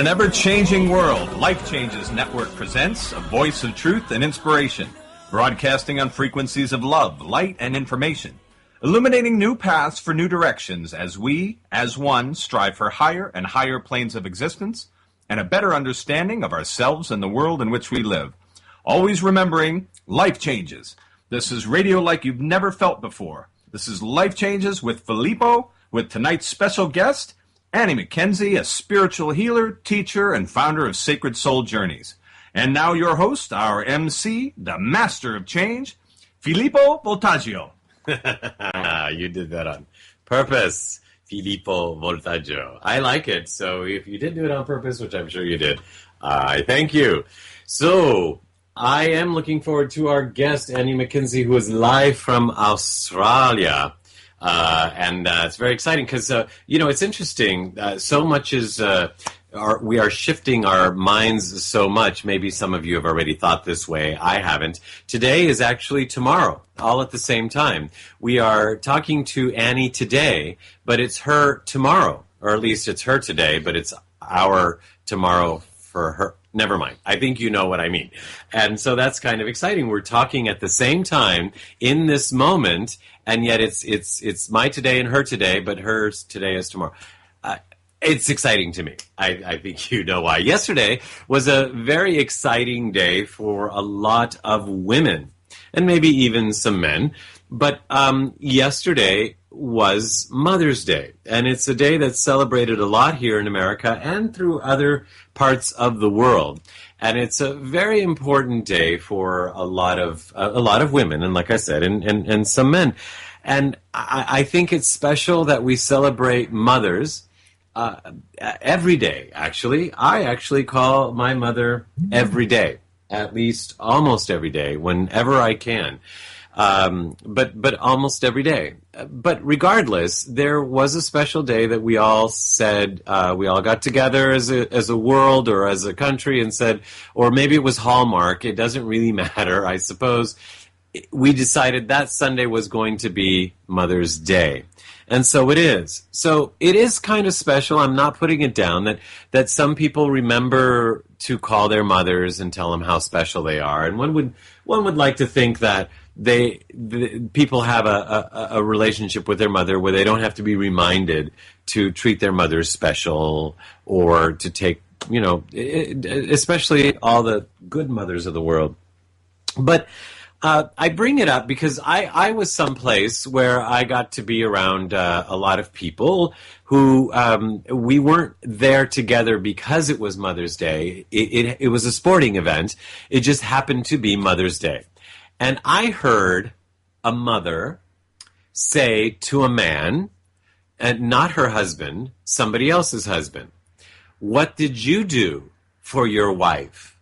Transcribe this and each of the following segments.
an ever-changing world, Life Changes Network presents a voice of truth and inspiration, broadcasting on frequencies of love, light, and information, illuminating new paths for new directions as we, as one, strive for higher and higher planes of existence and a better understanding of ourselves and the world in which we live. Always remembering, life changes. This is radio like you've never felt before. This is Life Changes with Filippo, with tonight's special guest, Annie McKenzie, a spiritual healer, teacher, and founder of Sacred Soul Journeys. And now your host, our MC, the master of change, Filippo Voltaggio. You did that on purpose, Filippo Voltaggio. I like it. So if you did do it on purpose, which I'm sure you did, I thank you. So I am looking forward to our guest, Annie McKenzie, who is live from Australia. And it's very exciting because, it's interesting. So much is, we are shifting our minds so much. Maybe some of you have already thought this way. I haven't. Today is actually tomorrow, all at the same time. We are talking to Annie today, but it's her tomorrow, or at least it's her today, but it's our tomorrow for her. Never mind. I think you know what I mean. And so that's kind of exciting. We're talking at the same time in this moment, and yet it's my today and her today, but hers today is tomorrow. It's exciting to me. I think you know why. Yesterday was a very exciting day for a lot of women, and maybe even some men. But yesterday was Mother's Day, and it's a day that's celebrated a lot here in America and through other parts of the world. And it's a very important day for a lot of women, and like I said, and some men. And I think it's special that we celebrate mothers every day. Actually, I actually call my mother every day, at least almost every day, whenever I can. But almost every day. But regardless, there was a special day that we all said, we all got together as a world or as a country and said, or maybe it was Hallmark, it doesn't really matter, I suppose. We decided that Sunday was going to be Mother's Day. And so it is. So it is kind of special. I'm not putting it down that some people remember to call their mothers and tell them how special they are. And one would like to think that people have a relationship with their mother where they don't have to be reminded to treat their mothers special or to take, especially all the good mothers of the world. But I bring it up because I was someplace where I got to be around a lot of people who we weren't there together because it was Mother's Day. It was a sporting event. It just happened to be Mother's Day. And I heard a mother say to a man, and not her husband, somebody else's husband, "What did you do for your wife?"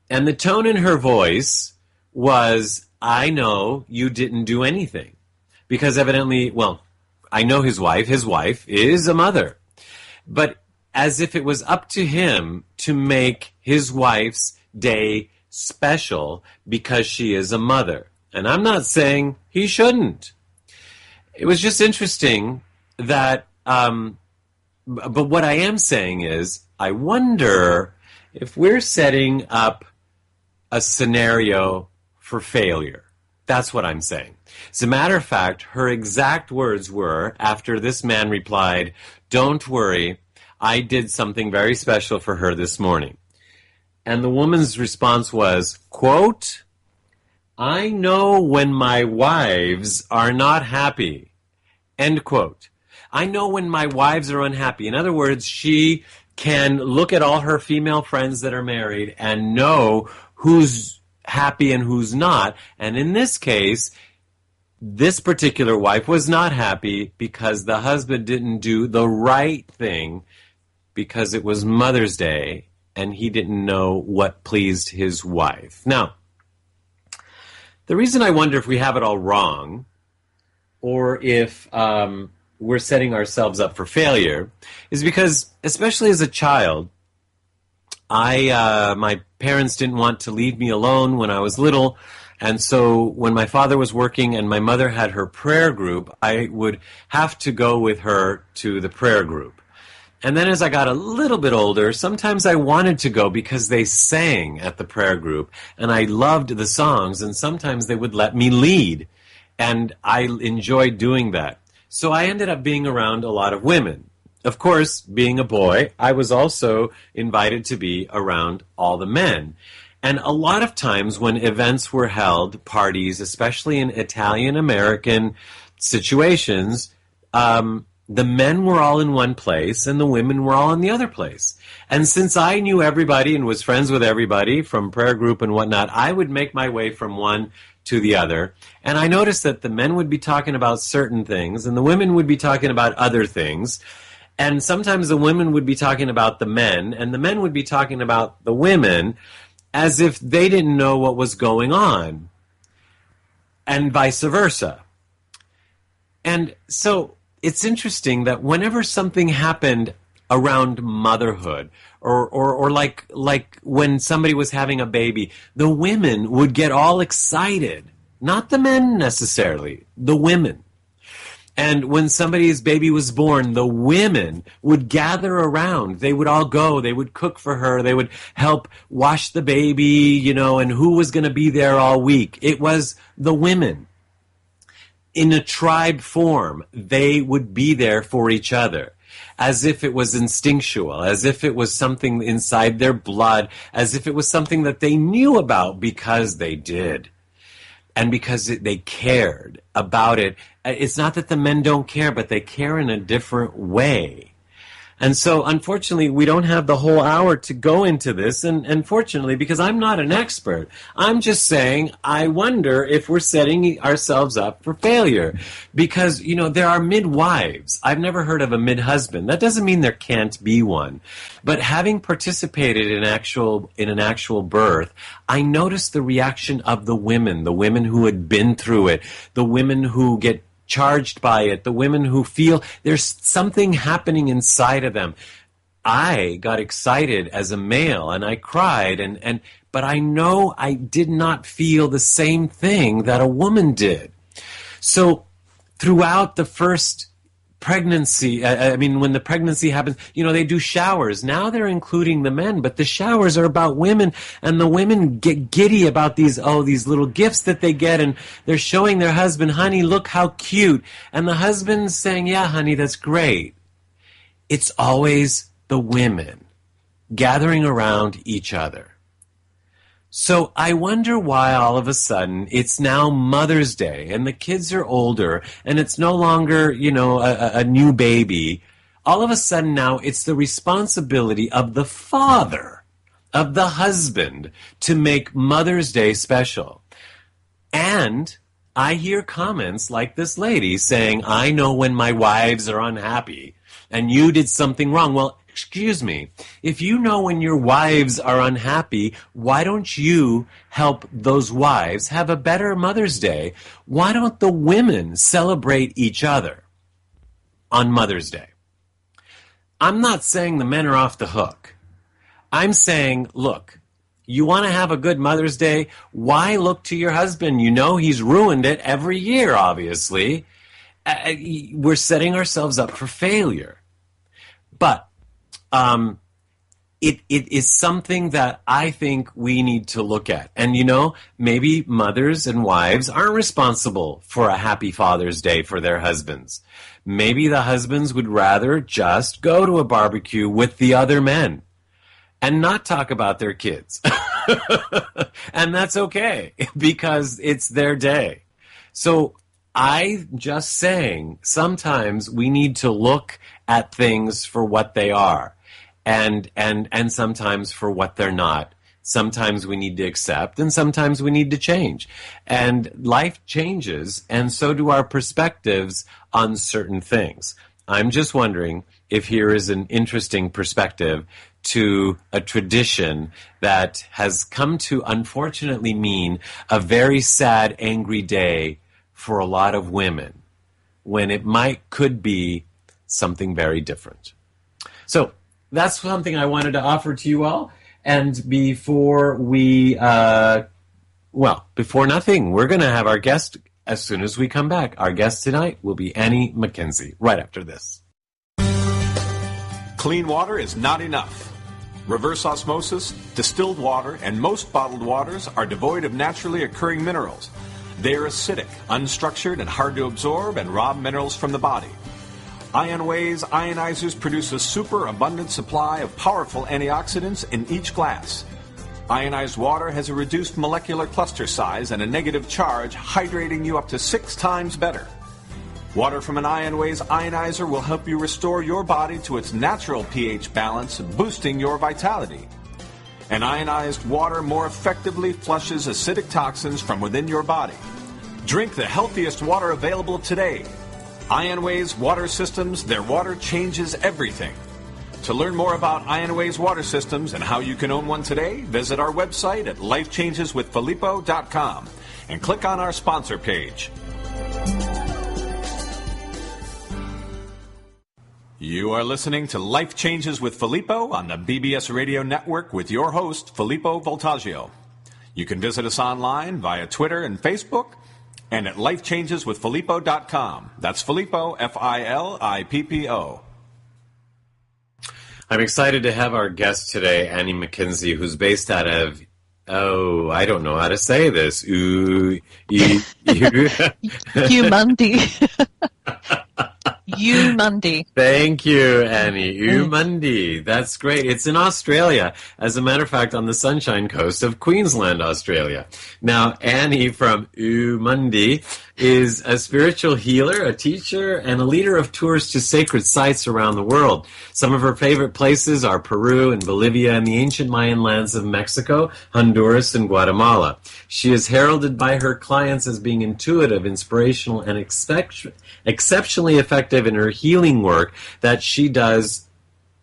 And the tone in her voice was, "I know you didn't do anything." Because evidently, I know his wife is a mother. But as if it was up to him to make his wife's day special because she is a mother. And I'm not saying he shouldn't. It was just interesting that, but what I am saying is, I wonder if we're setting up a scenario for failure. That's what I'm saying. As a matter of fact, her exact words were, after this man replied, "Don't worry, I did something very special for her this morning." And the woman's response was, quote, "I know when my wives are not happy." End quote. I know when my wives are unhappy. In other words, she can look at all her female friends that are married and know who's happy and who's not. And in this case, this particular wife was not happy because the husband didn't do the right thing because it was Mother's Day and he didn't know what pleased his wife. Now, the reason I wonder if we have it all wrong or if we're setting ourselves up for failure is because, especially as a child, my parents didn't want to leave me alone when I was little, and so when my father was working and my mother had her prayer group, I would have to go with her to the prayer group. And then as I got a little bit older, sometimes I wanted to go because they sang at the prayer group, and I loved the songs, and sometimes they would let me lead, and I enjoyed doing that. So I ended up being around a lot of women. Of course, being a boy, I was also invited to be around all the men. And a lot of times when events were held, parties, especially in Italian-American situations, the men were all in one place and the women were all in the other place. And since I knew everybody and was friends with everybody from prayer group and whatnot, I would make my way from one to the other. And I noticed that the men would be talking about certain things and the women would be talking about other things. And sometimes the women would be talking about the men and the men would be talking about the women as if they didn't know what was going on, and vice versa. And so it's interesting that whenever something happened around motherhood, or like when somebody was having a baby, the women would get all excited. Not the men necessarily, the women. And when somebody's baby was born, the women would gather around. They would all go. They would cook for her. They would help wash the baby, and who was going to be there all week? It was the women. In a tribe form, they would be there for each other, as if it was instinctual, as if it was something inside their blood, as if it was something that they knew about because they did, and because they cared about it. It's not that the men don't care, but they care in a different way. And so, unfortunately, we don't have the whole hour to go into this, and fortunately, because I'm not an expert, I'm just saying I wonder if we're setting ourselves up for failure. Because, there are midwives. I've never heard of a mid-husband. That doesn't mean there can't be one. But having participated in an actual birth, I noticed the reaction of the women who had been through it, the women who get charged by it, the women who feel there's something happening inside of them. I got excited as a male and I cried, but I know I did not feel the same thing that a woman did. So throughout the first pregnancy, when the pregnancy happens, they do showers. Now they're including the men, but the showers are about women, and the women get giddy about these little gifts that they get, and they're showing their husband, honey, look how cute. And the husband's saying, yeah, honey, that's great. It's always the women gathering around each other. So I wonder why all of a sudden it's now Mother's Day and the kids are older and it's no longer, a new baby. All of a sudden now it's the responsibility of the father, of the husband, to make Mother's Day special. And I hear comments like this lady saying, I know when my wives are unhappy and you did something wrong. Well, excuse me, if you know when your wives are unhappy, why don't you help those wives have a better Mother's Day? Why don't the women celebrate each other on Mother's Day? I'm not saying the men are off the hook. I'm saying, look, you want to have a good Mother's Day? Why look to your husband? He's ruined it every year, obviously. We're setting ourselves up for failure. But it is something that I think we need to look at. And, maybe mothers and wives aren't responsible for a happy Father's Day for their husbands. Maybe the husbands would rather just go to a barbecue with the other men and not talk about their kids. And that's okay, because it's their day. So I'm just saying, sometimes we need to look at things for what they are, and sometimes for what they're not. Sometimes we need to accept, and sometimes we need to change. And life changes, and so do our perspectives on certain things. I'm just wondering if here is an interesting perspective to a tradition that has come to unfortunately mean a very sad, angry day for a lot of women, when it could be something very different. So that's something I wanted to offer to you all. And before nothing, we're going to have our guest as soon as we come back. Our guest tonight will be McKenzie, right after this. Clean water is not enough. Reverse osmosis, distilled water, and most bottled waters are devoid of naturally occurring minerals. They are acidic, unstructured, and hard to absorb and rob minerals from the body. IonWay's ionizers produce a super abundant supply of powerful antioxidants in each glass. Ionized water has a reduced molecular cluster size and a negative charge, hydrating you up to 6 times better. Water from an IonWay's ionizer will help you restore your body to its natural pH balance, boosting your vitality. And ionized water more effectively flushes acidic toxins from within your body. Drink the healthiest water available today. IonWay's water systems, their water changes everything. To learn more about IonWay's water systems and how you can own one today, visit our website at lifechangeswithfilippo.com and click on our sponsor page. You are listening to Life Changes with Filippo on the BBS Radio Network with your host, Filippo Voltaggio. You can visit us online via Twitter and Facebook and at lifechangeswithfilippo.com. That's Filippo, Filippo. I'm excited to have our guest today, Annie McKenzie, who's based out of, I don't know how to say this. Umundi. Umundi. Thank you, Annie. Umundi. That's great. It's in Australia. As a matter of fact, on the Sunshine Coast of Queensland, Australia. Now, Annie from Umundi is a spiritual healer, a teacher, and a leader of tours to sacred sites around the world. Some of her favorite places are Peru and Bolivia and the ancient Mayan lands of Mexico, Honduras, and Guatemala. She is heralded by her clients as being intuitive, inspirational, and exceptionally effective in her healing work that she does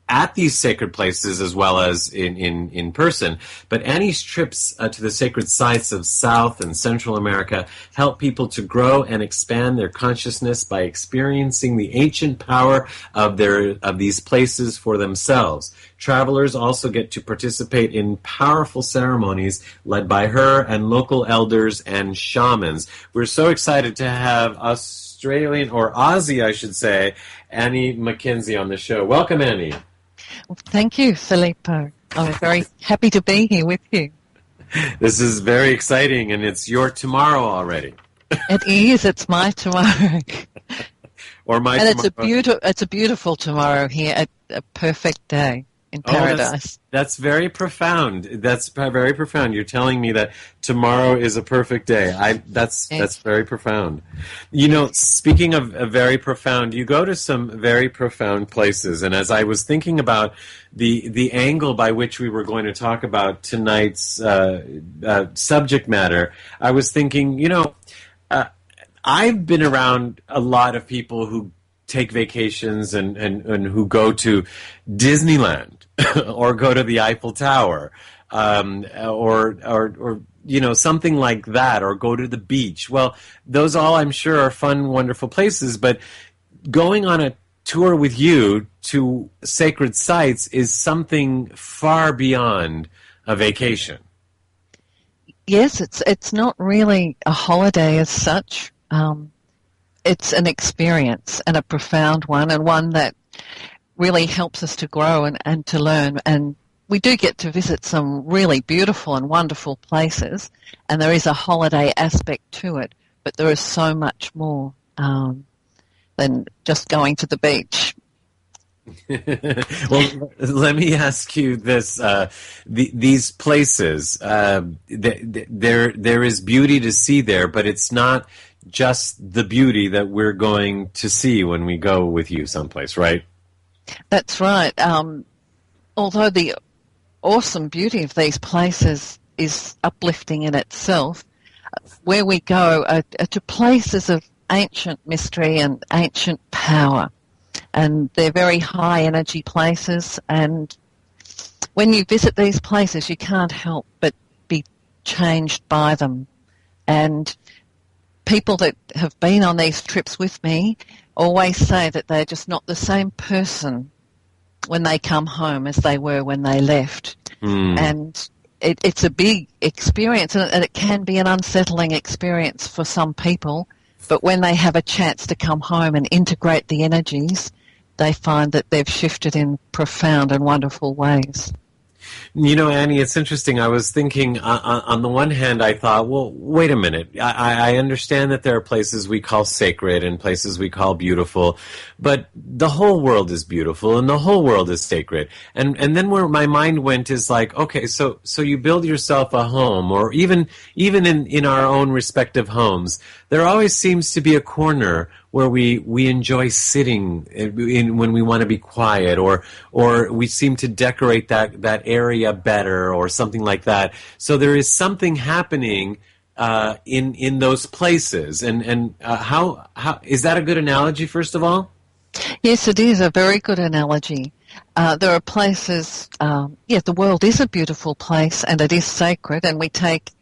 at these sacred places as well as in person. But Annie's trips to the sacred sites of South and Central America help people to grow and expand their consciousness by experiencing the ancient power of these places for themselves. Travelers also get to participate in powerful ceremonies led by her and local elders and shamans. We're so excited to have Australian, or Aussie, I should say, Annie McKenzie on the show. Welcome, Annie. Well, thank you, Filippo. I'm very happy to be here with you. This is very exciting, and it's your tomorrow already. It is. It's my tomorrow. Or my and tomorrow. It's a beautiful tomorrow here, a perfect day in paradise. That's very profound. That's very profound. You're telling me that tomorrow is a perfect day. That's very profound. You know, speaking of very profound, you go to some very profound places. And as I was thinking about the angle by which we were going to talk about tonight's subject matter, I was thinking, I've been around a lot of people who take vacations and who go to Disneyland or go to the Eiffel Tower or something like that, or go to the beach. Well, those all, I'm sure, are fun, wonderful places, but going on a tour with you to sacred sites is something far beyond a vacation. Yes, it's not really a holiday as such. It's an experience, and a profound one, and one that really helps us to grow and to learn. And we do get to visit some really beautiful and wonderful places, and there is a holiday aspect to it, but there is so much more than just going to the beach. Well, let me ask you this: these places, there is beauty to see there, but it's not just the beauty that we're going to see when we go with you someplace, right? That's right. Although the awesome beauty of these places is uplifting in itself, where we go are to places of ancient mystery and ancient power. And they're very high energy places, and when you visit these places you can't help but be changed by them. And people that have been on these trips with me always say that they're just not the same person when they come home as they were when they left. And it's a big experience, and it can be an unsettling experience for some people, but when they have a chance to come home and integrate the energies, they find that they've shifted in profound and wonderful ways. You know, Annie, it's interesting. I was thinking, on the one hand, I thought, well, wait a minute. I understand that there are places we call sacred and places we call beautiful, but the whole world is beautiful and the whole world is sacred. And then where my mind went is like, okay, so you build yourself a home, or even in our own respective homes, there always seems to be a corner where we enjoy sitting in when we want to be quiet, or we seem to decorate that area better, or something like that. So there is something happening in those places. And how is that a good analogy? First of all, yes, it is a very good analogy. There are places. The world is a beautiful place, and it is sacred, and we take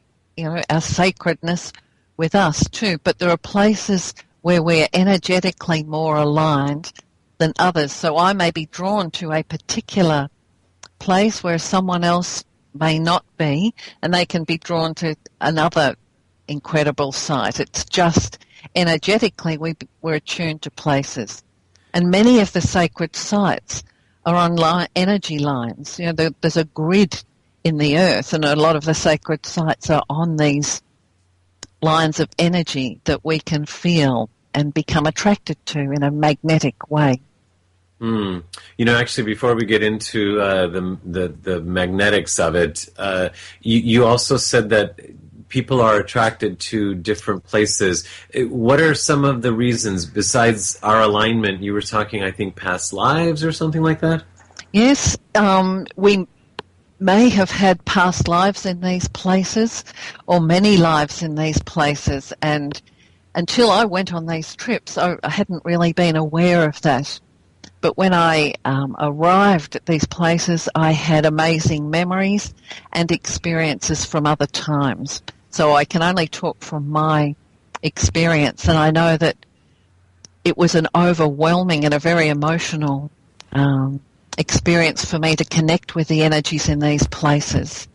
our sacredness with us too. But there are places where we're energetically more aligned than others. So I may be drawn to a particular place where someone else may not be, and they can be drawn to another incredible site. It's just energetically we're attuned to places. And many of the sacred sites are on energy lines. There's a grid in the earth, and a lot of the sacred sites are on these lines of energy that we can feel and become attracted to in a magnetic way. Actually, before we get into the magnetics of it, you also said that people are attracted to different places. What are some of the reasons besides our alignment? You were talking, I think, past lives or something like that? Yes, we may have had past lives in these places, or many lives in these places, and until I went on these trips, I hadn't really been aware of that. But when I arrived at these places, I had amazing memories and experiences from other times. So I can only talk from my experience, and I know that it was an overwhelming and a very emotional experience for me to connect with the energies in these places.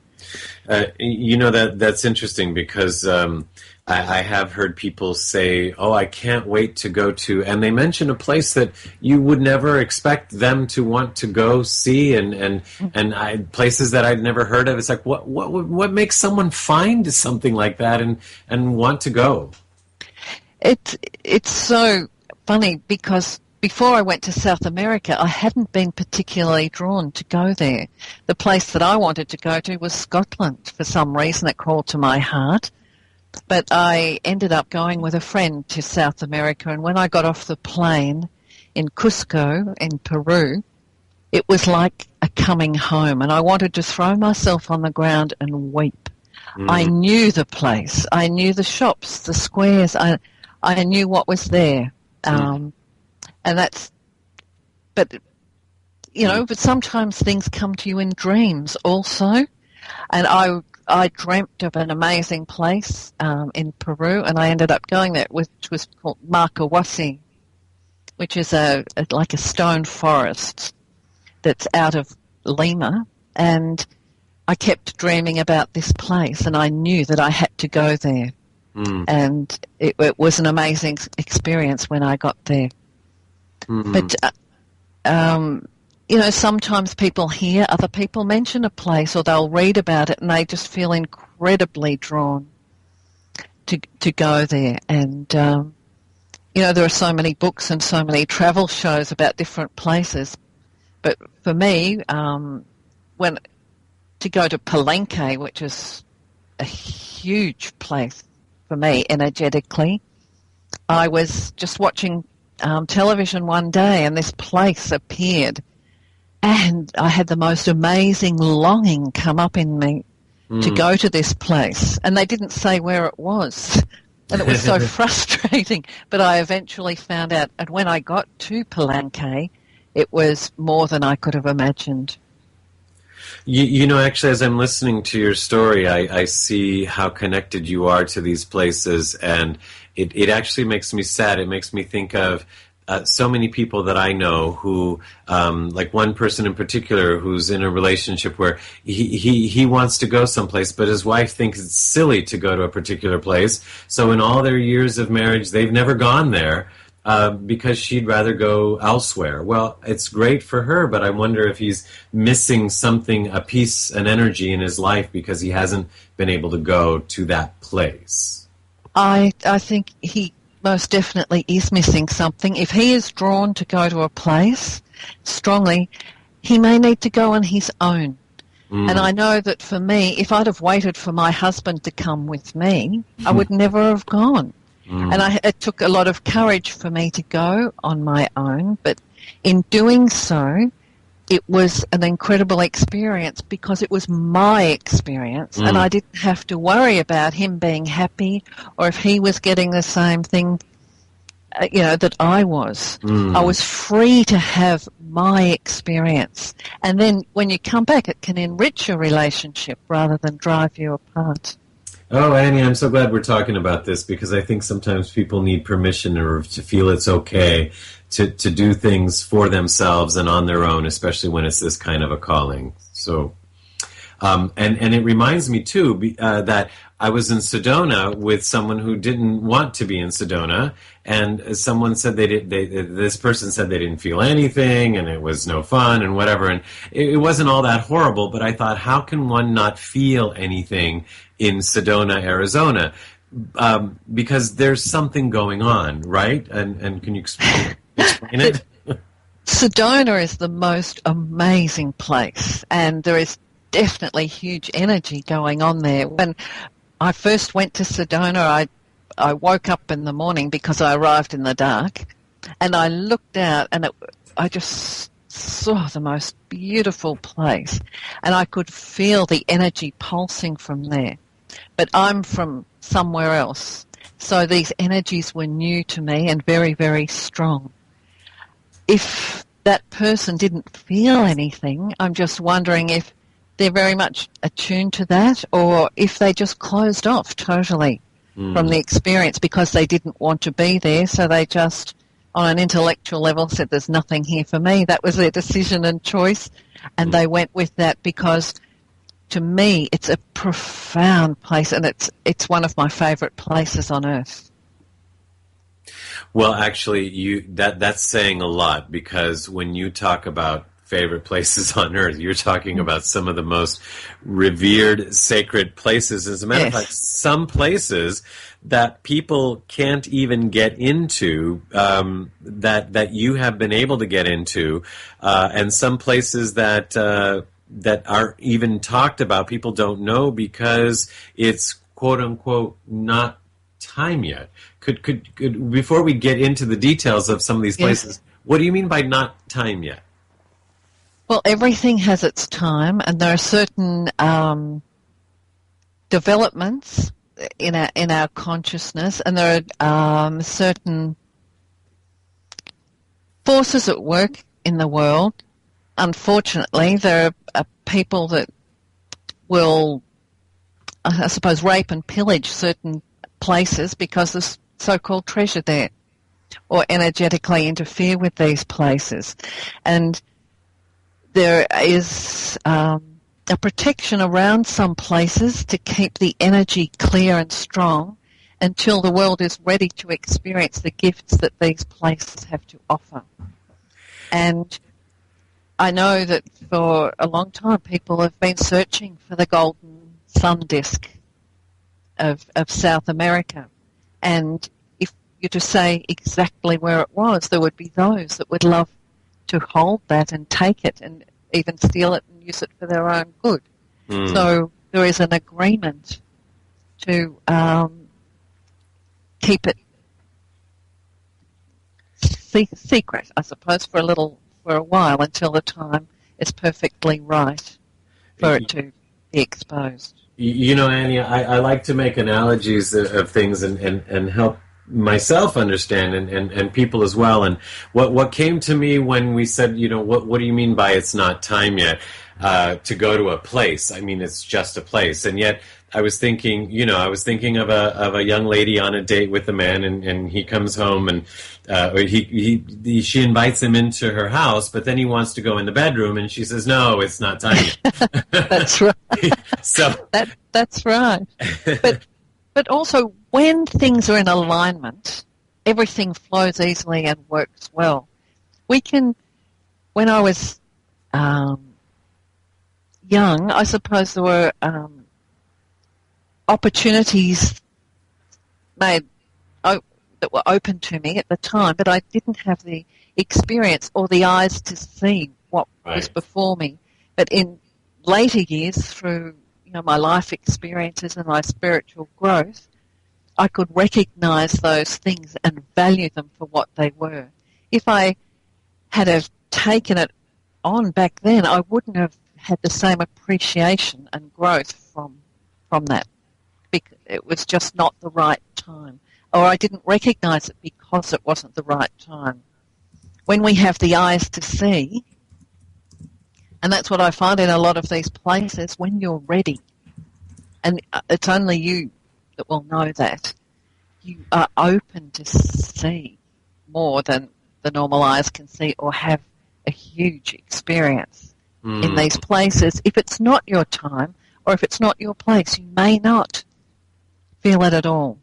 That's interesting, because I have heard people say, oh, I can't wait to go to, and they mention a place that you would never expect them to want to go see, and places that I'd never heard of. It's like, what makes someone find something like that and want to go? It's so funny, because before I went to South America, I hadn't been particularly drawn to go there. The place that I wanted to go to was Scotland. For some reason, it called to my heart. But I ended up going with a friend to South America, and when I got off the plane in Cusco in Peru, it was like a coming home, and I wanted to throw myself on the ground and weep. I knew the place. I knew the shops, the squares. I knew what was there. And that's, but sometimes things come to you in dreams also. And I dreamt of an amazing place in Peru, and I ended up going there, which was called Marcahuasi, which is like a stone forest that's out of Lima. And I kept dreaming about this place, and I knew that I had to go there. And it was an amazing experience when I got there. But, sometimes people hear other people mention a place, or they'll read about it, and they just feel incredibly drawn to go there. And, there are so many books and so many travel shows about different places. But for me, to go to Palenque, which is a huge place for me energetically, I was just watching television one day, and this place appeared, and I had the most amazing longing come up in me to go to this place, and they didn't say where it was, and it was so frustrating, but I eventually found out, and when I got to Palenque, it was more than I could have imagined. Actually, as I'm listening to your story, I see how connected you are to these places, and it actually makes me sad. It makes me think of so many people that I know who, like one person in particular who's in a relationship where he wants to go someplace, but his wife thinks it's silly to go to a particular place. So in all their years of marriage, they've never gone there. because she'd rather go elsewhere. Well, it's great for her, but I wonder if he's missing something, a piece, an energy in his life because he hasn't been able to go to that place. I think he most definitely is missing something. If he is drawn to go to a place strongly, he may need to go on his own. And I know that for me, if I'd have waited for my husband to come with me, I would never have gone. And it took a lot of courage for me to go on my own, but in doing so, it was an incredible experience because it was my experience and I didn't have to worry about him being happy or if he was getting the same thing, that I was. I was free to have my experience. And then when you come back, it can enrich your relationship rather than drive you apart. Oh, Annie, I'm so glad we're talking about this because I think sometimes people need permission or to feel it's okay to do things for themselves and on their own, especially when it's this kind of a calling. So, and it reminds me, too, that I was in Sedona with someone who didn't want to be in Sedona, and someone said this person said they didn't feel anything, and it was no fun, and whatever, and it wasn't all that horrible, but I thought, how can one not feel anything in Sedona, Arizona? Because there's something going on, right? And can you explain it? Sedona is the most amazing place, and there is definitely huge energy going on there. When I first went to Sedona, I woke up in the morning because I arrived in the dark, and I looked out, and I just saw the most beautiful place, and I could feel the energy pulsing from there. But I'm from somewhere else, so these energies were new to me and very, very strong. If that person didn't feel anything, I'm just wondering if they're very much attuned to that or if they just closed off totally from the experience because they didn't want to be there, so they just, on an intellectual level, said there's nothing here for me. That was their decision and choice, and they went with that because, to me, it's a profound place, and it's one of my favourite places on earth. Well, actually, that's saying a lot because when you talk about favorite places on earth, you're talking about some of the most revered, sacred places. As a matter of fact, some places that people can't even get into, that you have been able to get into, and some places that aren't even talked about, people don't know because it's quote unquote not time yet. Could before we get into the details of some of these places, what do you mean by not time yet? Well, everything has its time, and there are certain developments in our consciousness, and there are certain forces at work in the world. Unfortunately, there are people that will, I suppose, rape and pillage certain places because there's so-called treasure there, or energetically interfere with these places. And there is a protection around some places to keep the energy clear and strong until the world is ready to experience the gifts that these places have to offer. And I know that for a long time people have been searching for the golden sun disk of South America. And if you to say exactly where it was, there would be those that would love to hold that and take it and even steal it and use it for their own good. So there is an agreement to keep it secret, I suppose, for a while until the time is perfectly right for it to be exposed. You know, Annie, I like to make analogies of things and help myself understand and people as well. And what came to me when we said, you know, what do you mean by it's not time yet to go to a place? I mean, it's just a place. And yet I was thinking of a young lady on a date with a man, and he comes home and she invites him into her house, but then he wants to go in the bedroom, and she says, "No, it's not time yet." That's right. So that's right. But also, when things are in alignment, everything flows easily and works well. When I was young, I suppose there were opportunities that were open to me at the time, but I didn't have the experience or the eyes to see what was before me. But in later years, through my life experiences and my spiritual growth, I could recognize those things and value them for what they were. If I had have taken it on back then, I wouldn't have had the same appreciation and growth from that. It was just not the right time, or I didn't recognize it because it wasn't the right time. When we have the eyes to see, and that's what I find in a lot of these places, when you're ready, and it's only you that will know that, you are open to see more than the normal eyes can see, or have a huge experience in these places. If it's not your time, or if it's not your place, you may not feel it at all.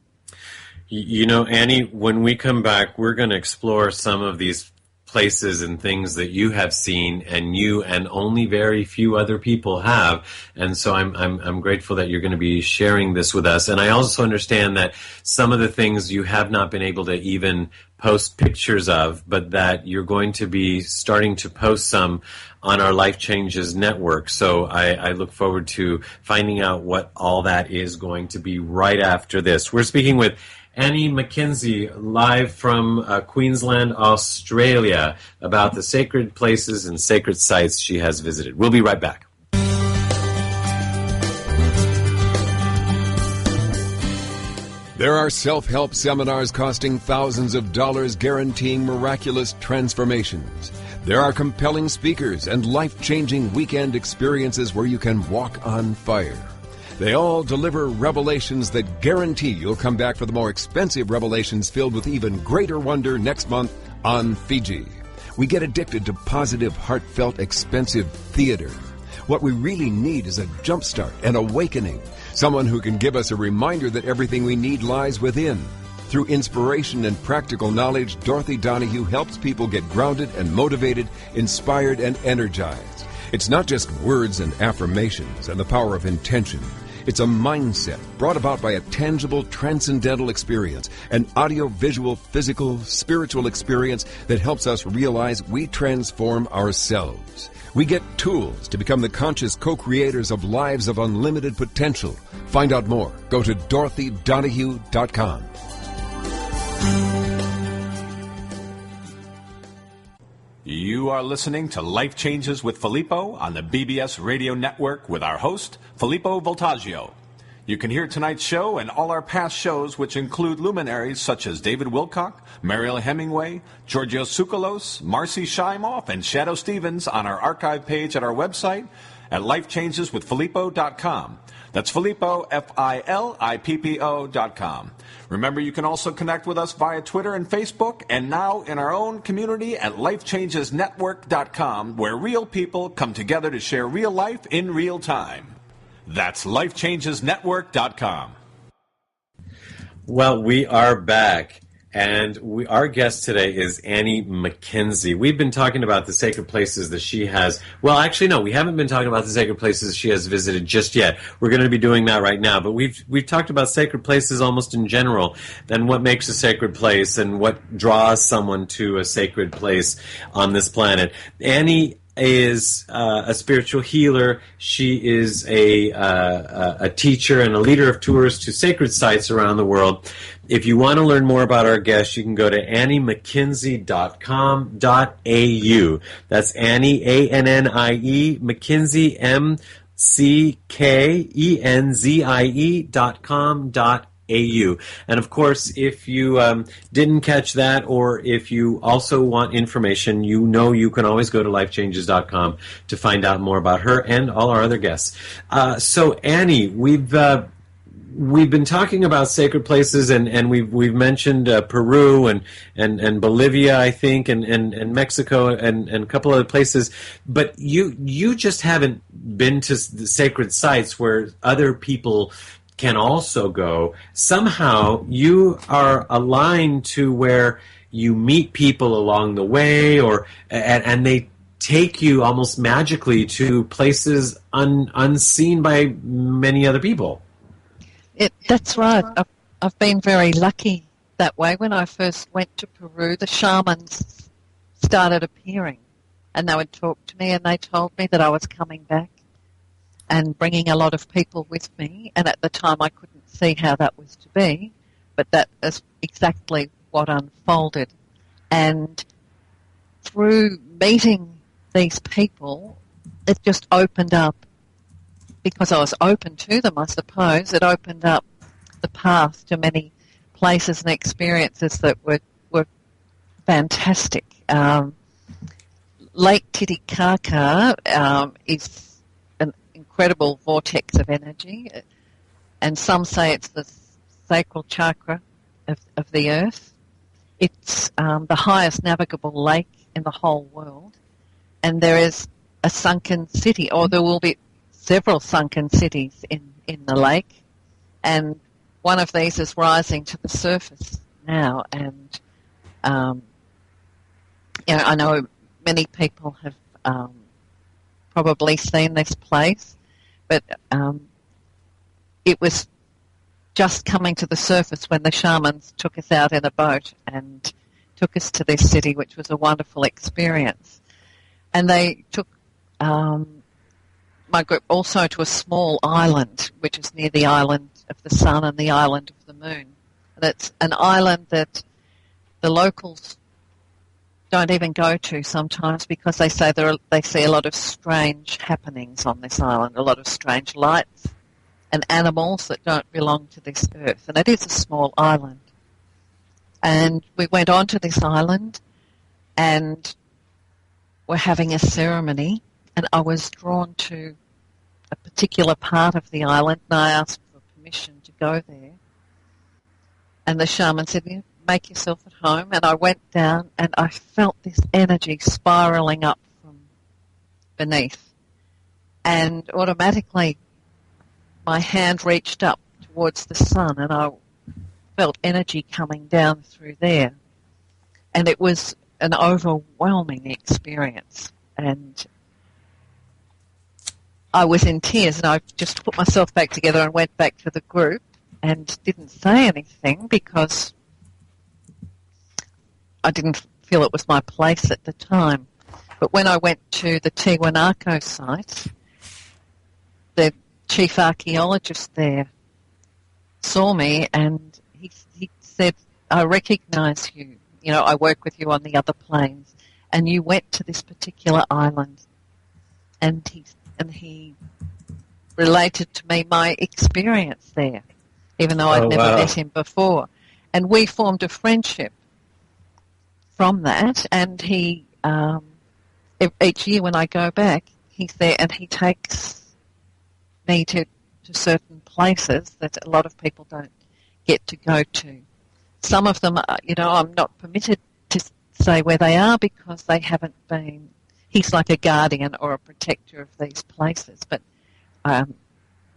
Annie, when we come back, we're going to explore some of these places and things that you have seen, and you and only very few other people have. And so I'm grateful that you're going to be sharing this with us. And I also understand that some of the things you have not been able to even post pictures of, but that you're going to be starting to post some on our Life Changes network. So I look forward to finding out what all that is going to be right after this. We're speaking with Annie McKenzie, live from Queensland, Australia, about the sacred places and sacred sites she has visited. We'll be right back. There are self-help seminars costing thousands of dollars guaranteeing miraculous transformations. There are compelling speakers and life-changing weekend experiences where you can walk on fire. They all deliver revelations that guarantee you'll come back for the more expensive revelations filled with even greater wonder next month on Fiji. We get addicted to positive, heartfelt, expensive theater. What we really need is a jumpstart, an awakening, someone who can give us a reminder that everything we need lies within. Through inspiration and practical knowledge, Dorothy Donahue helps people get grounded and motivated, inspired and energized. It's not just words and affirmations and the power of intention. It's a mindset brought about by a tangible, transcendental experience, an audio-visual, physical, spiritual experience that helps us realize we transform ourselves. We get tools to become the conscious co-creators of lives of unlimited potential. Find out more. Go to DorothyDonahue.com. You are listening to Life Changes with Filippo on the BBS Radio Network with our host, Filippo Voltaggio. You can hear tonight's show and all our past shows, which include luminaries such as David Wilcock, Mariel Hemingway, Georgios Tsoukalos, Marcy Shimoff, and Shadow Stevens on our archive page at our website at lifechangeswithfilippo.com. That's Filippo, Filippo.com. Remember, you can also connect with us via Twitter and Facebook, and now in our own community at lifechangesnetwork.com, where real people come together to share real life in real time. That's lifechangesnetwork.com. Well, we are back. And our guest today is Annie McKenzie. We've been talking about the sacred places that she has. Well, actually, no, we haven't been talking about the sacred places she has visited just yet. We're going to be doing that right now. But we've talked about sacred places almost in general, and what makes a sacred place and what draws someone to a sacred place on this planet. Annie is a spiritual healer. She is a teacher and a leader of tours to sacred sites around the world. If you want to learn more about our guest, you can go to anniemckenzie.com.au. That's Annie, A-N-N-I-E, McKenzie, McKenzie.com.au. And of course, if you didn't catch that, or if you also want information, you can always go to lifechanges.com to find out more about her and all our other guests. So Annie, we've been talking about sacred places, and we've mentioned Peru and Bolivia, I think, and Mexico and a couple other places. But you just haven't been to the sacred sites where other people can also go. Somehow you are aligned to where you meet people along the way, and they take you almost magically to places unseen by many other people. That's right. I've been very lucky that way. When I first went to Peru, the shamans started appearing, and they would talk to me, and they told me that I was coming back and bringing a lot of people with me. And at the time, I couldn't see how that was to be, but that is exactly what unfolded. And through meeting these people, it just opened up, because I was open to them, I suppose. It opened up the path to many places and experiences that were fantastic. Lake Titicaca is an incredible vortex of energy, and some say it's the sacral chakra of the earth. It's the highest navigable lake in the whole world, and there is a sunken city, or there will be several sunken cities in the lake, and one of these is rising to the surface now. And I know many people have probably seen this place, but it was just coming to the surface when the shamans took us out in a boat and took us to this city, which was a wonderful experience. And they took my group also to a small island, which is near the island of the sun and the island of the moon. And it's an island that the locals don't even go to sometimes, because they say they see a lot of strange happenings on this island, a lot of strange lights and animals that don't belong to this earth. And it is a small island. And we went on to this island and were having a ceremony, and I was drawn to a particular part of the island, and I asked for permission to go there. And the shaman said, make yourself at home. And I went down, and I felt this energy spiraling up from beneath. And automatically my hand reached up towards the sun, and I felt energy coming down through there. And it was an overwhelming experience. And I was in tears, and I just put myself back together and went back to the group and didn't say anything, because I didn't feel it was my place at the time. But when I went to the Tiwanaku site, the chief archaeologist there saw me, and he said, I recognise you. I work with you on the other planes, and you went to this particular island. And he related to me my experience there, even though I'd never met him before. And we formed a friendship from that, and he, each year when I go back, he's there, and he takes me to certain places that a lot of people don't get to go to. Some of them, I'm not permitted to say where they are, because they haven't been. He's like a guardian or a protector of these places, but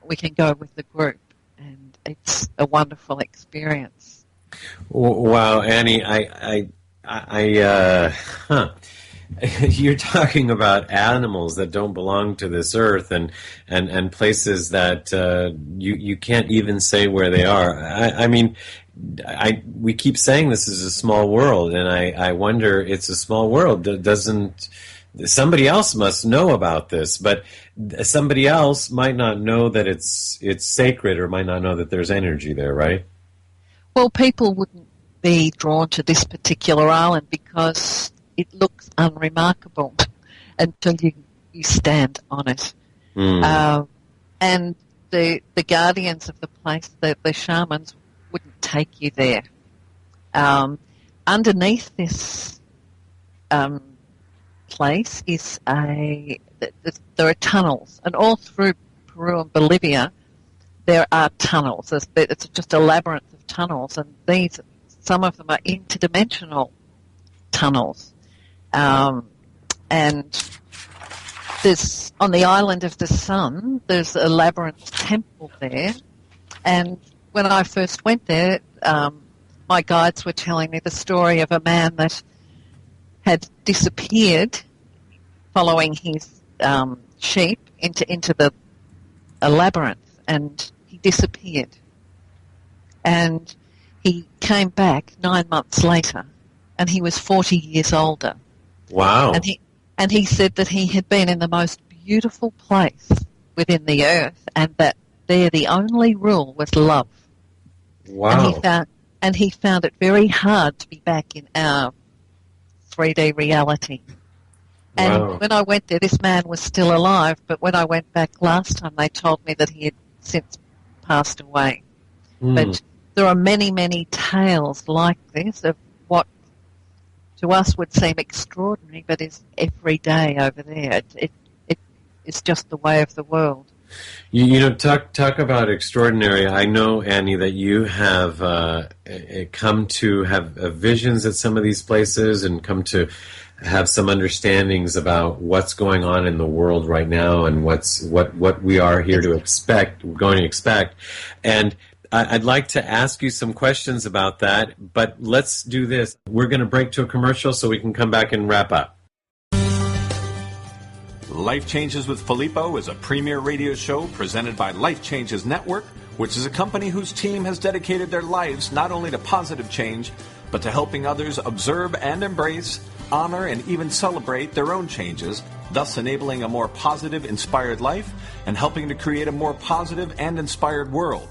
we can go with the group, and it's a wonderful experience. Wow, Annie, you're talking about animals that don't belong to this earth, and places that you can't even say where they are. I mean, we keep saying this is a small world, and I wonder, it's a small world. Doesn't somebody else must know about this, but somebody else might not know that it's sacred, or might not know that there's energy there, right? Well, people wouldn't be drawn to this particular island because it looks unremarkable until you stand on it. And the guardians of the place, the shamans, wouldn't take you there. Underneath this place is there are tunnels, and all through Peru and Bolivia there are tunnels. It's just a labyrinth of tunnels, and some of them are interdimensional tunnels. And there's, on the island of the sun, there's a labyrinth temple there, And when I first went there, my guides were telling me the story of a man that had disappeared following his sheep into a labyrinth, and he disappeared. And he came back 9 months later, and he was 40 years older. Wow. And he said that he had been in the most beautiful place within the earth, and that there the only rule was love. Wow. And he found it very hard to be back in our 3D reality. And Wow. when I went there, this man was still alive, but when I went back last time, they told me that he had since passed away. But there are many, many tales like this of what to us would seem extraordinary, but is every day over there. It is just the way of the world. You know, talk about extraordinary. I know, Annie, that you have come to have visions at some of these places and come to have some understandings about what's going on in the world right now and what we are here to expect, going to expect. And I'd like to ask you some questions about that, but let's do this. We're going to break to a commercial so we can come back and wrap up. Life Changes with Filippo is a premier radio show presented by Life Changes Network, which is a company whose team has dedicated their lives not only to positive change, but to helping others observe and embrace, honor, and even celebrate their own changes, thus enabling a more positive, inspired life and helping to create a more positive and inspired world.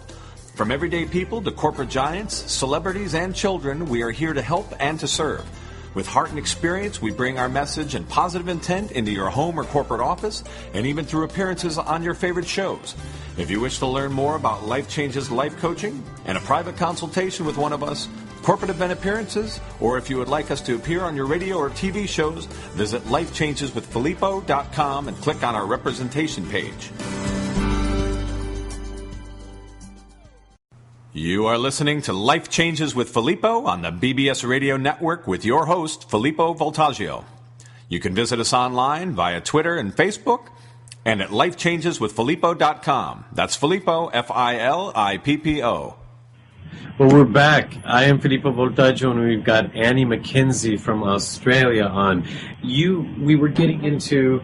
From everyday people to corporate giants, celebrities, and children, we are here to help and to serve. With heart and experience, we bring our message and positive intent into your home or corporate office, and even through appearances on your favorite shows. If you wish to learn more about Life Changes life coaching and a private consultation with one of us, corporate event appearances, or if you would like us to appear on your radio or TV shows, visit lifechangeswithfilippo.com and click on our representation page. You are listening to Life Changes with Filippo on the BBS Radio Network with your host, Filippo Voltaggio. You can visit us online via Twitter and Facebook and at lifechangeswithfilippo.com. That's Filippo, Filippo. Well, we're back. I am Filippo Voltaggio, and we've got Annie McKenzie from Australia on. We were getting into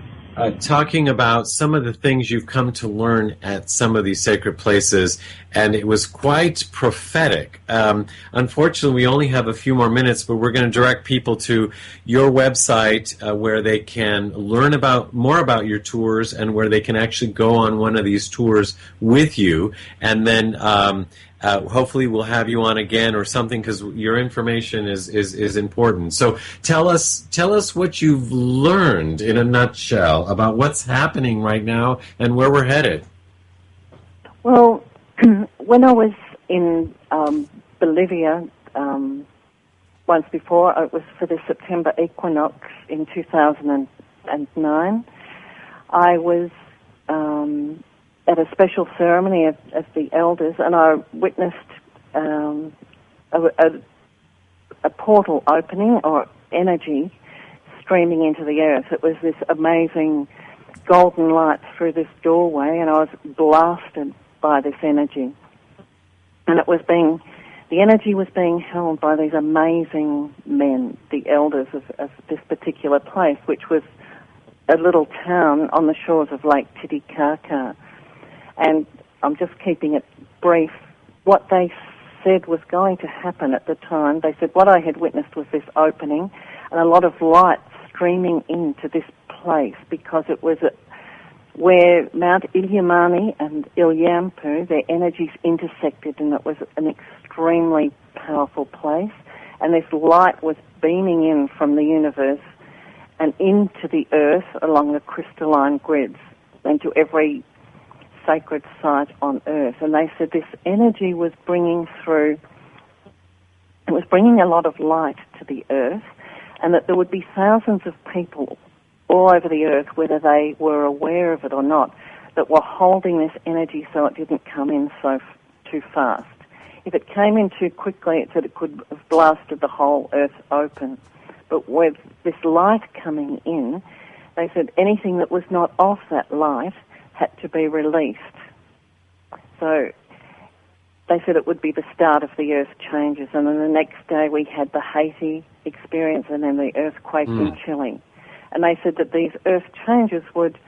talking about some of the things you've come to learn at some of these sacred places, and it was quite prophetic. Unfortunately, we only have a few more minutes, but we're going to direct people to your website where they can learn more about your tours and where they can actually go on one of these tours with you, and then hopefully we'll have you on again or something, because your information is important. So tell us what you've learned in a nutshell about what's happening right now and where we're headed. Well, when I was in Bolivia once before, it was for the September equinox in 2009, I was at a special ceremony of the elders, and I witnessed a portal opening or energy streaming into the earth. It was this amazing golden light through this doorway, and I was blasted by this energy. And the energy was being held by these amazing men, the elders of this particular place, which was a little town on the shores of Lake Titicaca. And I'm just keeping it brief. What they said was going to happen at the time, they said what I had witnessed was this opening and a lot of light streaming into this place, because it was where Mount Illimani and Ilyampu, their energies intersected, and it was an extremely powerful place. And this light was beaming in from the universe and into the earth along the crystalline grids and to every sacred site on earth. And they said this energy was bringing a lot of light to the earth, and that there would be thousands of people all over the earth, whether they were aware of it or not, that were holding this energy so it didn't come in too fast. If it came in too quickly, it said it could have blasted the whole earth open. But with this light coming in, they said anything that was not of that light had to be released. So they said it would be the start of the earth changes, and then the next day we had the Haiti experience and then the earthquake in Chile. And they said that these earth changes would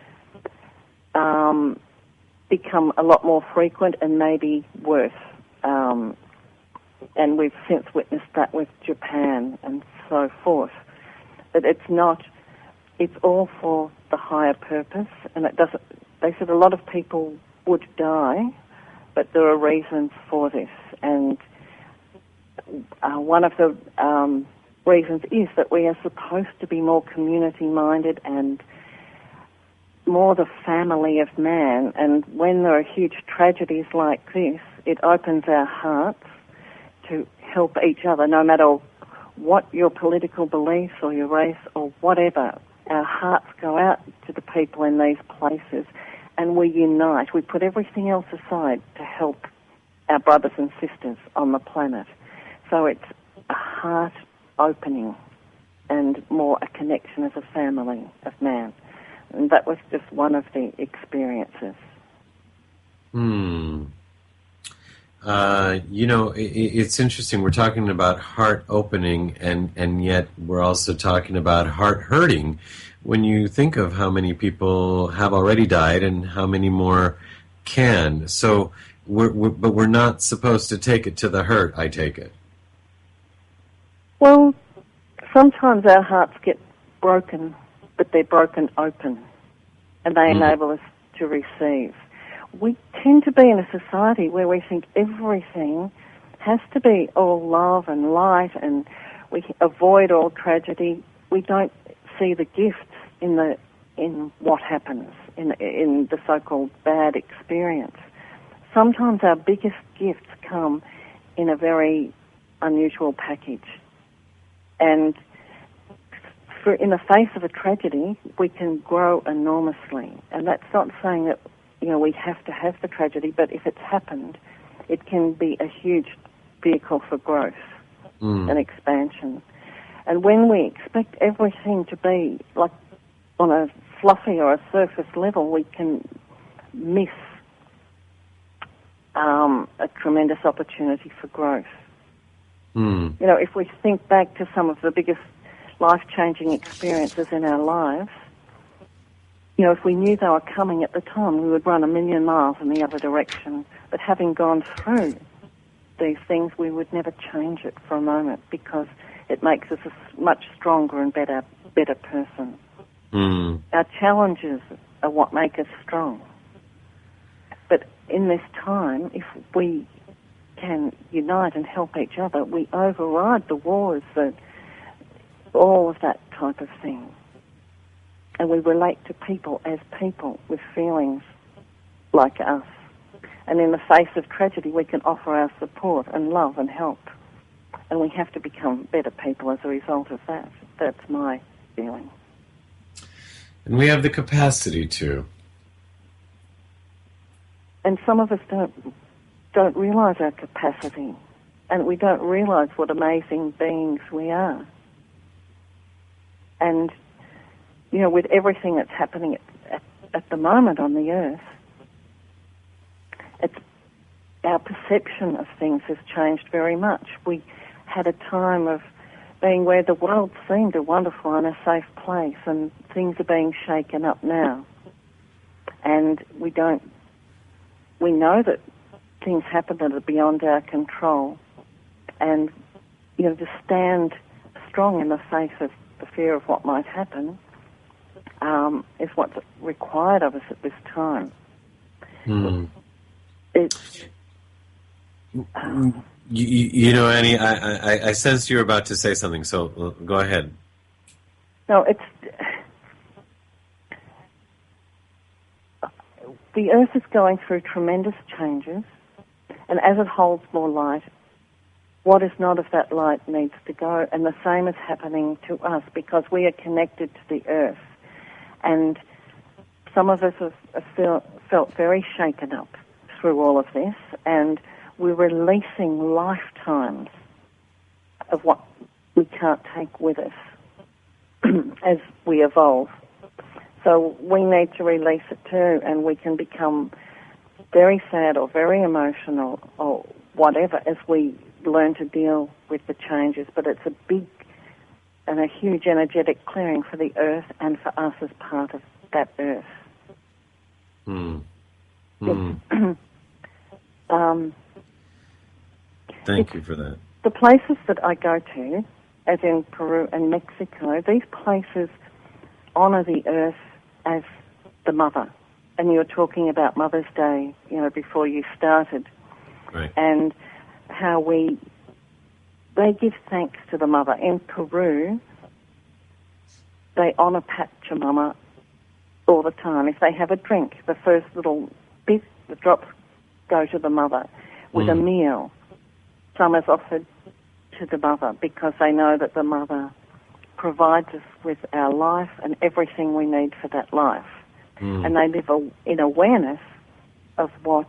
become a lot more frequent and maybe worse. And we've since witnessed that with Japan and so forth. But it's all for the higher purpose, and it doesn't. They said a lot of people would die, but there are reasons for this, and one of the reasons is that we are supposed to be more community-minded and more the family of man, and when there are huge tragedies like this, it opens our hearts to help each other, no matter what your political beliefs or your race or whatever. Our hearts go out to the people in these places, and we unite. We put everything else aside to help our brothers and sisters on the planet. So it's a heart opening and more a connection as a family of man. And that was just one of the experiences. It's interesting. We're talking about heart opening, and yet we're also talking about heart hurting. When you think of how many people have already died and how many more can, so we're not supposed to take it to the hurt. I take it. Well, sometimes our hearts get broken, but they're broken open, and they enable us to receive. We tend to be in a society where we think everything has to be all love and light, and we avoid all tragedy. We don't see the gifts in what happens in the so-called bad experience. Sometimes our biggest gifts come in a very unusual package, and in the face of a tragedy, we can grow enormously. And that's not saying that we have to have the tragedy, but if it's happened, it can be a huge vehicle for growth and expansion. And when we expect everything to be like on a fluffy or a surface level, we can miss a tremendous opportunity for growth. If we think back to some of the biggest life-changing experiences in our lives, if we knew they were coming at the time, we would run 1,000,000 miles in the other direction. But having gone through these things, we would never change it for a moment, because it makes us a much stronger and better person. Our challenges are what make us strong. But in this time, if we can unite and help each other, we override the wars, all of that type of thing. And we relate to people as people with feelings like us. And in the face of tragedy, we can offer our support and love and help. And we have to become better people as a result of that. That's my feeling. And we have the capacity to. And some of us don't realize our capacity. And we don't realize what amazing beings we are. And with everything that's happening at the moment on the earth, our perception of things has changed very much. We had a time of being where the world seemed a wonderful and a safe place, and things are being shaken up now. And we know that things happen that are beyond our control. And, to stand strong in the face of the fear of what might happen is what's required of us at this time. Annie, I sensed you were about to say something, so go ahead. No, the Earth is going through tremendous changes, and as it holds more light, what is not of that light needs to go, and the same is happening to us because we are connected to the Earth. And some of us have felt very shaken up through all of this, and we're releasing lifetimes of what we can't take with us as we evolve. So we need to release it too, and we can become very sad or very emotional or whatever as we learn to deal with the changes. But it's a big and a huge energetic clearing for the earth and for us as part of that earth. Thank you for that. The places that I go to, as in Peru and Mexico, these places honour the earth as the mother. And you were talking about Mother's Day, before you started. Right. And how they give thanks to the mother. In Peru, they honour Pachamama all the time. If they have a drink, the first little bit, the drops go to the mother. With a meal, some is offered to the mother because they know that the mother provides us with our life and everything we need for that life. And they live in awareness of what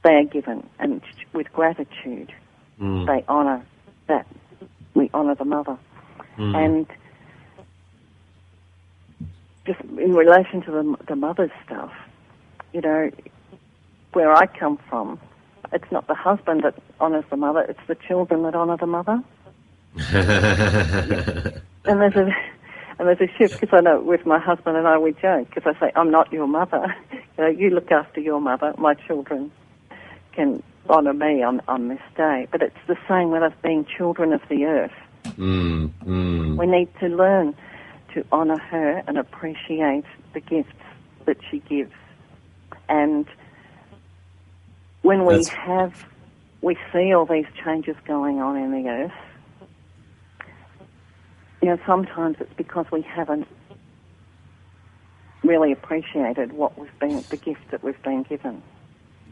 they are given, and with gratitude they honour that. We honour the mother. And just in relation to the mother's stuff, where I come from, it's not the husband that honours the mother, it's the children that honour the mother. And there's a shift, because I know with my husband and I, we joke, because I say, I'm not your mother. You look after your mother. My children can honour me on this day. But it's the same with us being children of the earth. We need to learn to honour her and appreciate the gifts that she gives. And when we see all these changes going on in the earth, sometimes it's because we haven't really appreciated the gift that we've been given.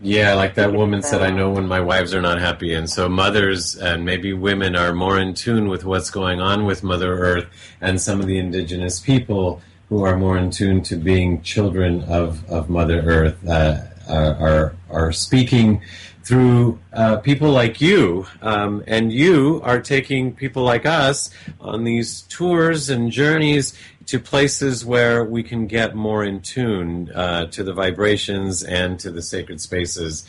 Yeah, like that woman said, I know when my wives are not happy. And so mothers and maybe women are more in tune with what's going on with Mother Earth, and some of the indigenous people who are more in tune to being children of Mother Earth are speaking through people like you, and you are taking people like us on these tours and journeys to places where we can get more in tune to the vibrations and to the sacred spaces.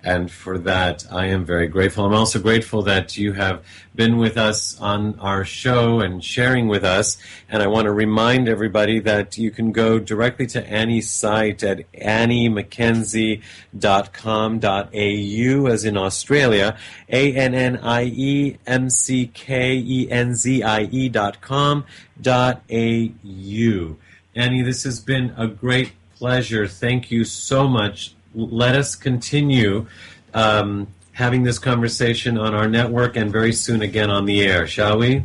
And for that, I am very grateful. I'm also grateful that you have been with us on our show and sharing with us. And I want to remind everybody that you can go directly to Annie's site at anniemckenzie.com.au, as in Australia, ANNIEMCKENZIE.com.au. Annie, this has been a great pleasure. Thank you so much. Let us continue having this conversation on our network and very soon again on the air, shall we?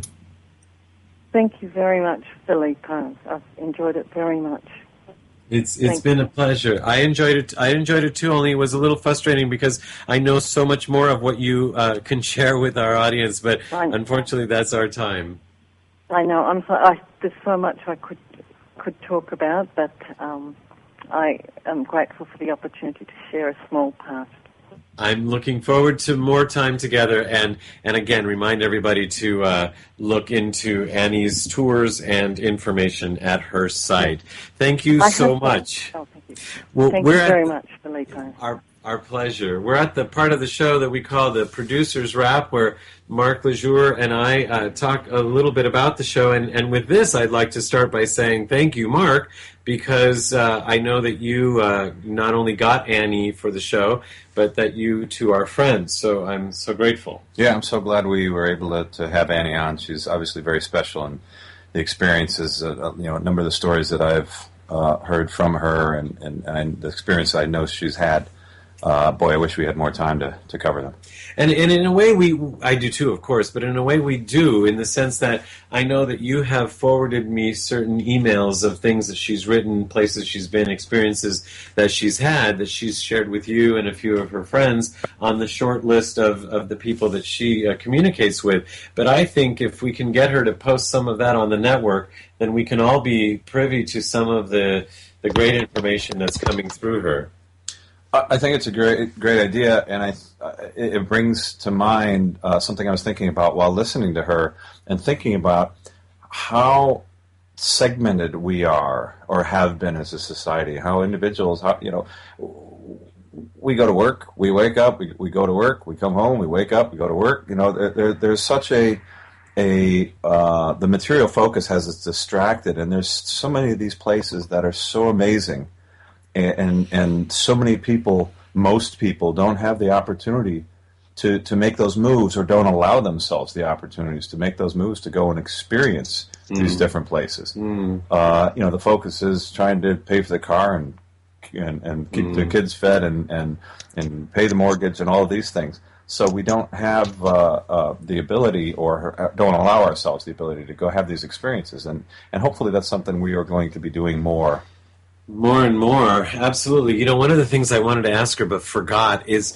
Thank you very much, Philippe. I've enjoyed it very much. It's been a pleasure. I enjoyed it too, only it was a little frustrating because I know so much more of what you can share with our audience, but unfortunately that's our time. I know. There's so much I could talk about, but I am grateful for the opportunity to share a small part. I'm looking forward to more time together, and again, remind everybody to look into Annie's tours and information at her site. Thank you so much. Oh, thank you. Well, thank you very much, Felipe. Our pleasure. We're at the part of the show that we call the Producer's Wrap, where Mark Lejour and I talk a little bit about the show. And with this, I'd like to start by saying thank you, Mark, because I know that you not only got Annie for the show, but that you two are friends. So I'm so grateful. Yeah, I'm so glad we were able to have Annie on. She's obviously very special, and the experiences, a number of the stories that I've heard from her and the experience I know she's had. Boy, I wish we had more time to cover them. And in a way, I do too, of course, but in a way we do, in the sense that I know that you have forwarded me certain emails of things that she's written, places she's been, experiences that she's had, that she's shared with you and a few of her friends on the short list of the people that she communicates with. But I think if we can get her to post some of that on the network, then we can all be privy to some of the great information that's coming through her. I think it's a great idea, and it brings to mind something I was thinking about while listening to her, and thinking about how segmented we are or have been as a society. How individuals, we go to work, we wake up, we go to work, we come home, we wake up, we go to work. You know, there's such the material focus has us distracted, and there's so many of these places that are so amazing, and so many people, most people, don't have the opportunity to make those moves, or don't allow themselves the opportunities to make those moves to go and experience these different places. You know, the focus is trying to pay for the car and keep the kids fed and pay the mortgage and all of these things. So we don't have the ability, or don't allow ourselves the ability to go have these experiences. And hopefully that's something we are going to be doing more. More and more, absolutely. You know, one of the things I wanted to ask her but forgot is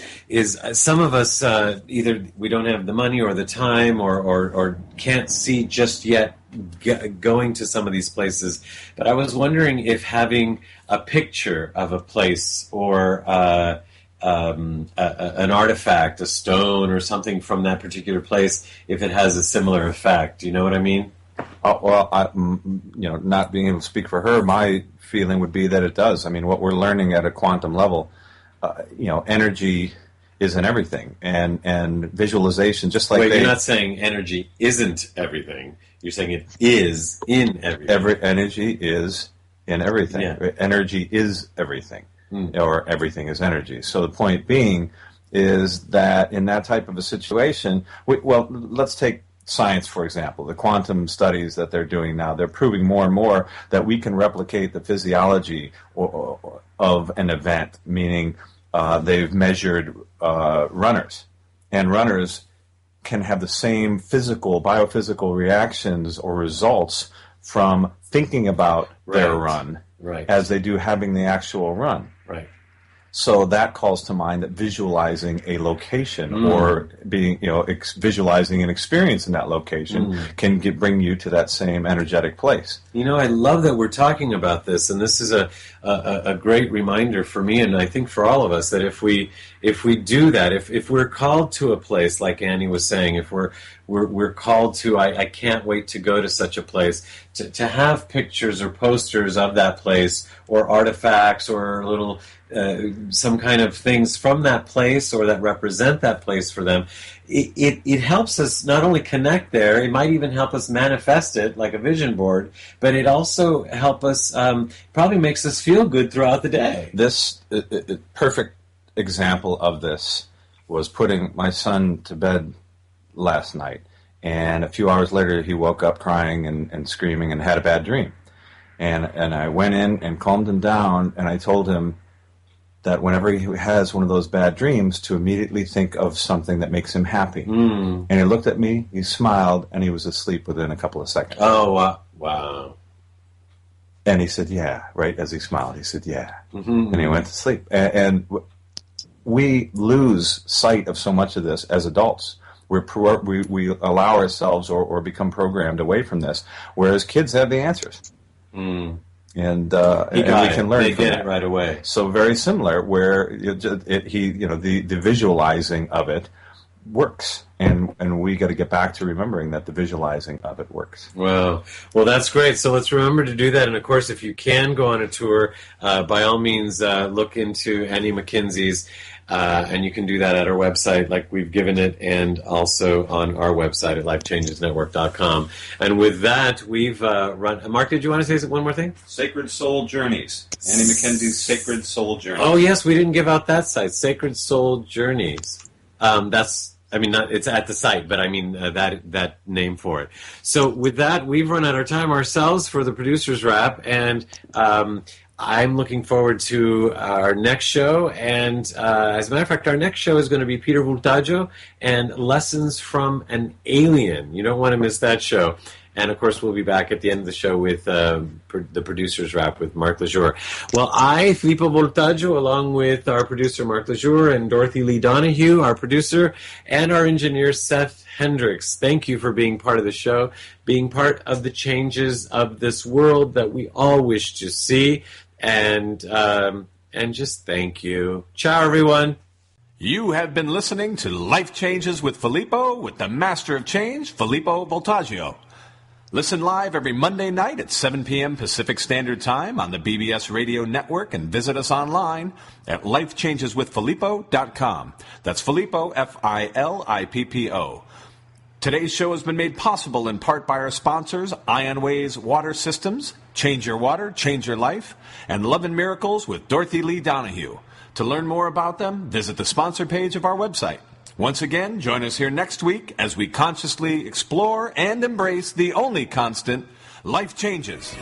some of us either we don't have the money or the time or can't see just yet going to some of these places. But I was wondering if having a picture of a place or an artifact, a stone or something from that particular place, if it has a similar effect. You know what I mean? Well, you know, not being able to speak for her, my feeling would be that it does. I mean, what we're learning at a quantum level, you know, energy is in everything, and visualization, just like you're not saying energy isn't everything. You're saying it is in everything. Energy is in everything. Yeah. Energy is everything, or everything is energy. So the point being is that in that type of a situation, well, let's take science, for example. The quantum studies that they're doing now, they're proving more and more that we can replicate the physiology of an event, meaning they've measured runners, and runners can have the same biophysical reactions or results from thinking about their run as they do having the actual run. Right. So that calls to mind that visualizing a location or being, you know, visualizing an experience in that location can bring you to that same energetic place. You know, I love that we're talking about this, and this is a great reminder for me, and I think for all of us, that if we do that, if we're called to a place, like Annie was saying, if we're called to, I can't wait to go to such a place, to have pictures or posters of that place, or artifacts, or little some kind of things from that place or that represent that place for them, it helps us not only connect there, it might even help us manifest it like a vision board, but it also help us, probably makes us feel good throughout the day. This perfect example of this was putting my son to bed last night, and a few hours later he woke up crying and screaming and had a bad dream. And I went in and calmed him down, and I told him that whenever he has one of those bad dreams, to immediately think of something that makes him happy. And he looked at me, he smiled, and he was asleep within a couple of seconds. Oh, wow. And he said, yeah, right as he smiled, he said, yeah. And he went to sleep. And we lose sight of so much of this as adults. We allow ourselves or become programmed away from this, whereas kids have the answers. And we can learn. They from get that. it right away. So very similar, where the visualizing of it works, and we got to get back to remembering that the visualizing of it works. Well, that's great. So let's remember to do that. And of course, if you can go on a tour, by all means, look into Annie McKenzie's. And you can do that at our website, like we've given it, and also on our website at lifechangesnetwork.com. And with that, we've run... Mark, did you want to say one more thing? Sacred Soul Journeys. Annie McKenzie's Sacred Soul Journeys. Oh, yes, we didn't give out that site, Sacred Soul Journeys. It's at the site, but I mean that name for it. So with that, we've run out of time ourselves for the producer's wrap, and I'm looking forward to our next show. And as a matter of fact, our next show is going to be Peter Voltaggio and Lessons from an Alien. You don't want to miss that show. And, of course, we'll be back at the end of the show with the producer's wrap with Mark Lejour. Well, I, Filippo Voltaggio, along with our producer Mark Lejour and Dorothy Lee Donahue, our producer, and our engineer Seth Hendricks, thank you for being part of the show, being part of the changes of this world that we all wish to see. And just thank you. Ciao, everyone. You have been listening to Life Changes with Filippo, with the Master of Change, Filippo Voltaggio. Listen live every Monday night at 7 p.m. Pacific Standard Time on the BBS Radio Network and visit us online at lifechangeswithfilippo.com. That's Filippo, Filippo. Today's show has been made possible in part by our sponsors, Ionways Water Systems, Change Your Water, Change Your Life, and Love and Miracles with Dorothy Lee Donahue. To learn more about them, visit the sponsor page of our website. Once again, join us here next week as we consciously explore and embrace the only constant, life changes.